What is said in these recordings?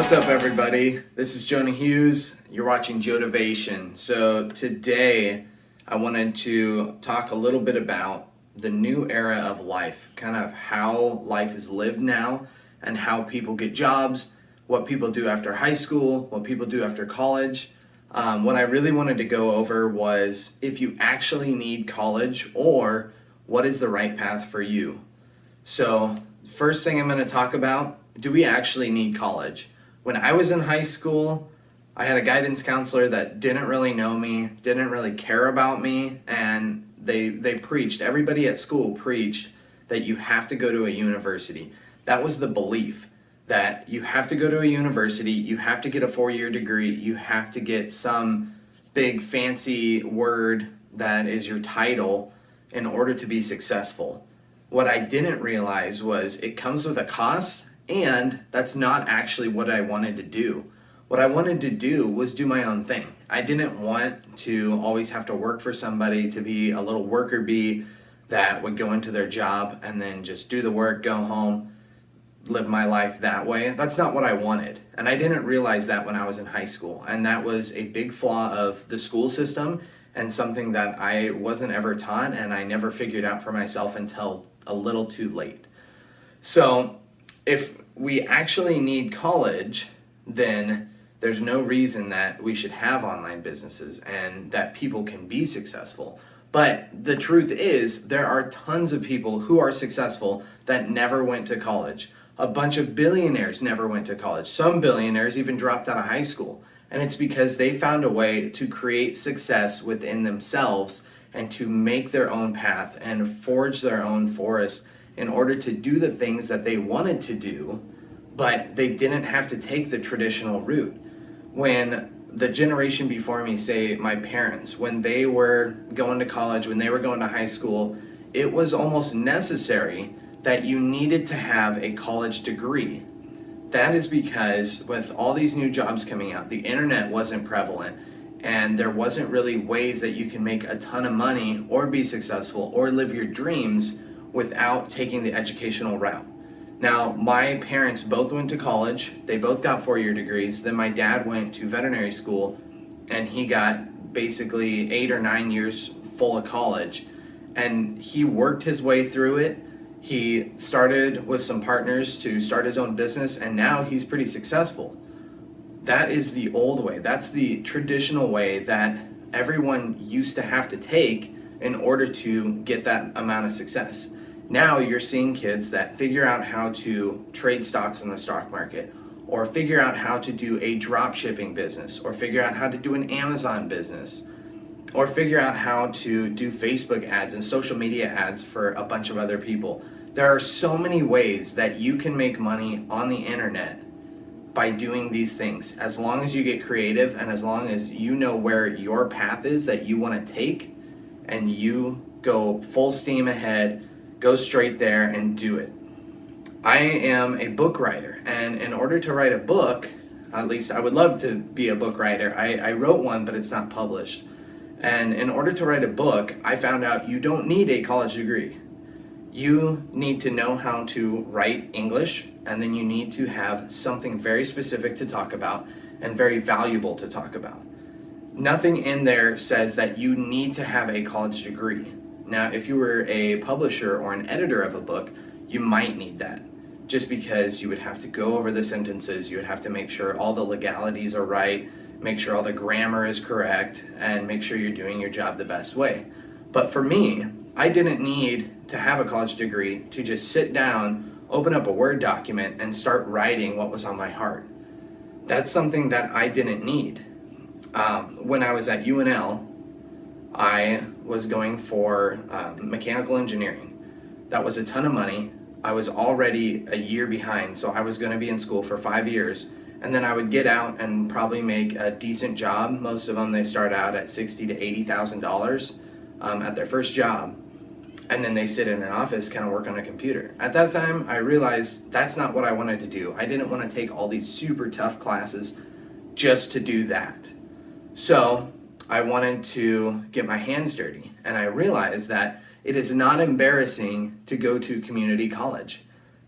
What's up, everybody? This is Jonah Hughes. You're watching Jotivation. So today I wanted to talk a little bit about the new era of life, kind of how life is lived now and how people get jobs, what people do after high school, what people do after college. What I really wanted to go over was if you actually need college or what is the right path for you. So first thing I'm going to talk about, do we actually need college? When I was in high school, I had a guidance counselor that didn't really know me, didn't really care about me, and they preached, everybody at school preached that you have to go to a university. That was the belief, that you have to go to a university, you have to get a 4-year degree, you have to get some big fancy word that is your title in order to be successful. What I didn't realize was it comes with a cost, and that's not actually what I wanted to do. What I wanted to do was do my own thing. I didn't want to always have to work for somebody, to be a little worker bee that would go into their job and then just do the work, go home, live my life that way. That's not what I wanted. And I didn't realize that when I was in high school. And that was a big flaw of the school system and something that I wasn't ever taught and I never figured out for myself until a little too late. So if we actually need college, then there's no reason that we should have online businesses and that people can be successful. But the truth is, there are tons of people who are successful that never went to college. A bunch of billionaires never went to college. Some billionaires even dropped out of high school. And it's because they found a way to create success within themselves and to make their own path and forge their own forest in order to do the things that they wanted to do, but they didn't have to take the traditional route. When the generation before me, say my parents, when they were going to college, when they were going to high school, it was almost necessary that you needed to have a college degree. That is because with all these new jobs coming out, the internet wasn't prevalent, and there wasn't really ways that you can make a ton of money or be successful or live your dreams without taking the educational route. Now, my parents both went to college. They both got 4-year degrees. Then my dad went to veterinary school and he got basically 8 or 9 years full of college. And he worked his way through it. He started with some partners to start his own business, and now he's pretty successful. That is the old way. That's the traditional way that everyone used to have to take in order to get that amount of success. Now you're seeing kids that figure out how to trade stocks in the stock market, or figure out how to do a drop shipping business, or figure out how to do an Amazon business, or figure out how to do Facebook ads and social media ads for a bunch of other people. There are so many ways that you can make money on the internet by doing these things, as long as you get creative and as long as you know where your path is that you want to take and you go full steam ahead, go straight there and do it. I am a book writer, and in order to write a book, at least I would love to be a book writer. I wrote one, but it's not published. And in order to write a book, I found out you don't need a college degree. You need to know how to write English, and then you need to have something very specific to talk about and very valuable to talk about. Nothing in there says that you need to have a college degree. Now, if you were a publisher or an editor of a book, you might need that, just because you would have to go over the sentences, you would have to make sure all the legalities are right, make sure all the grammar is correct, and make sure you're doing your job the best way. But for me, I didn't need to have a college degree to just sit down, open up a Word document, and start writing what was on my heart. That's something that I didn't need. When I was at UNL, I was going for mechanical engineering. That was a ton of money. I was already a year behind, so I was going to be in school for 5 years, and then I would get out and probably make a decent job. Most of them, they start out at $60,000 to $80,000 at their first job, and then they sit in an office, kind of work on a computer. At that time, I realized that's not what I wanted to do. I didn't want to take all these super tough classes just to do that. So I wanted to get my hands dirty, and I realized that it is not embarrassing to go to community college.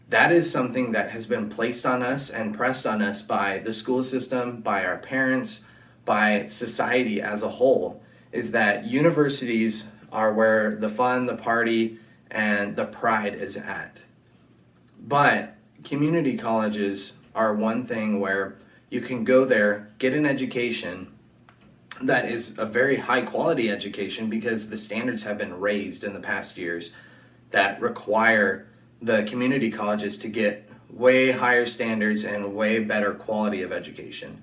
that is something that has been placed on us and pressed on us by the school system, by our parents, by society as a whole, is that universities are where the fun, the party, and the pride is at. But community colleges are one thing where you can go there, get an education that is a very high quality education because the standards have been raised in the past years that require the community colleges to get way higher standards and way better quality of education.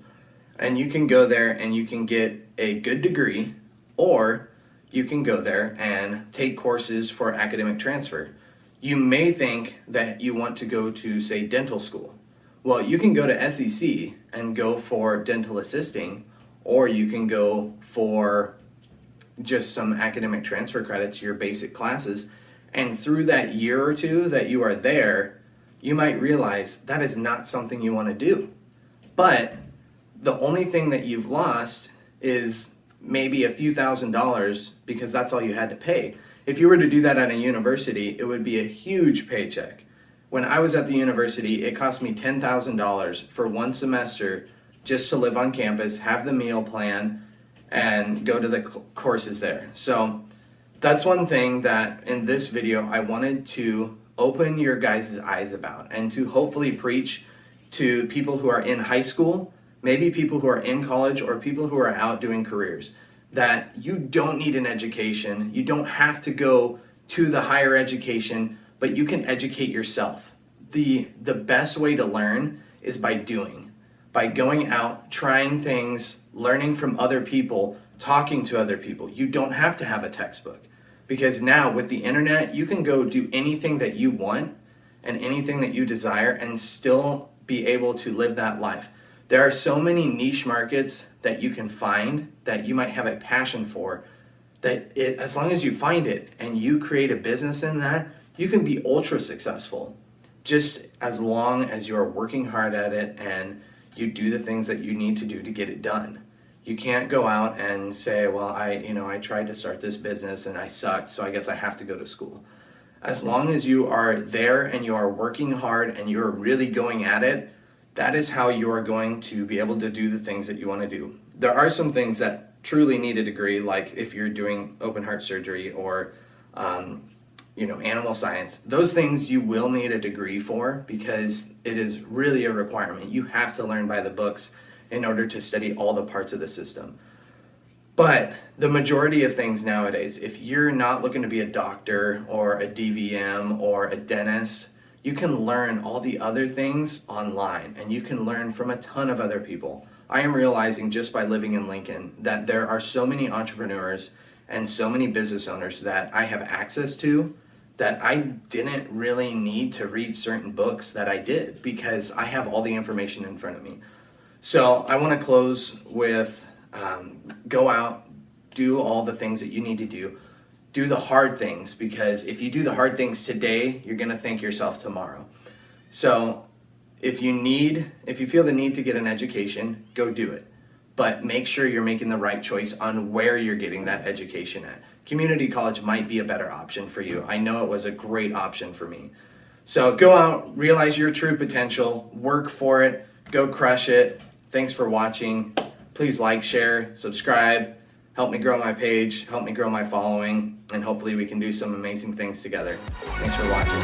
And you can go there and you can get a good degree, or you can go there and take courses for academic transfer. You may think that you want to go to, say, dental school. Well, you can go to SEC and go for dental assisting, or you can go for just some academic transfer credits, your basic classes. And through that year or two that you are there, you might realize that is not something you want to do. But the only thing that you've lost is maybe a few $1,000s because that's all you had to pay. If you were to do that at a university, it would be a huge paycheck. When I was at the university, it cost me $10,000 for one semester just to live on campus, have the meal plan, and go to the courses there. So that's one thing that in this video I wanted to open your guys' eyes about, and to hopefully preach to people who are in high school, maybe people who are in college, or people who are out doing careers, that you don't need an education. You don't have to go to the higher education, but you can educate yourself. The best way to learn is by doing, by going out, trying things, learning from other people, talking to other people. You don't have to have a textbook, because now with the internet, you can go do anything that you want and anything that you desire and still be able to live that life. There are so many niche markets that you can find that you might have a passion for, that as long as you find it and you create a business in that, you can be ultra successful, just as long as you're working hard at it and you do the things that you need to do to get it done. You can't go out and say, well, I tried to start this business and I sucked, so I guess I have to go to school. As long as you are there and you are working hard and you're really going at it, that is how you are going to be able to do the things that you want to do. There are some things that truly need a degree, like if you're doing open heart surgery or animal science. Those things you will need a degree for because it is really a requirement. You have to learn by the books in order to study all the parts of the system. But the majority of things nowadays, if you're not looking to be a doctor or a DVM or a dentist, you can learn all the other things online, and you can learn from a ton of other people. I am realizing just by living in Lincoln that there are so many entrepreneurs and so many business owners that I have access to that I didn't really need to read certain books that I did because I have all the information in front of me. So I want to close with go out, do all the things that you need to do. Do the hard things, because if you do the hard things today, you're going to thank yourself tomorrow. So if you feel the need to get an education, go do it. But make sure you're making the right choice on where you're getting that education at. Community college might be a better option for you. I know it was a great option for me. So go out, realize your true potential, work for it, go crush it. Thanks for watching. Please like, share, subscribe. Help me grow my page, help me grow my following, and hopefully we can do some amazing things together. Thanks for watching.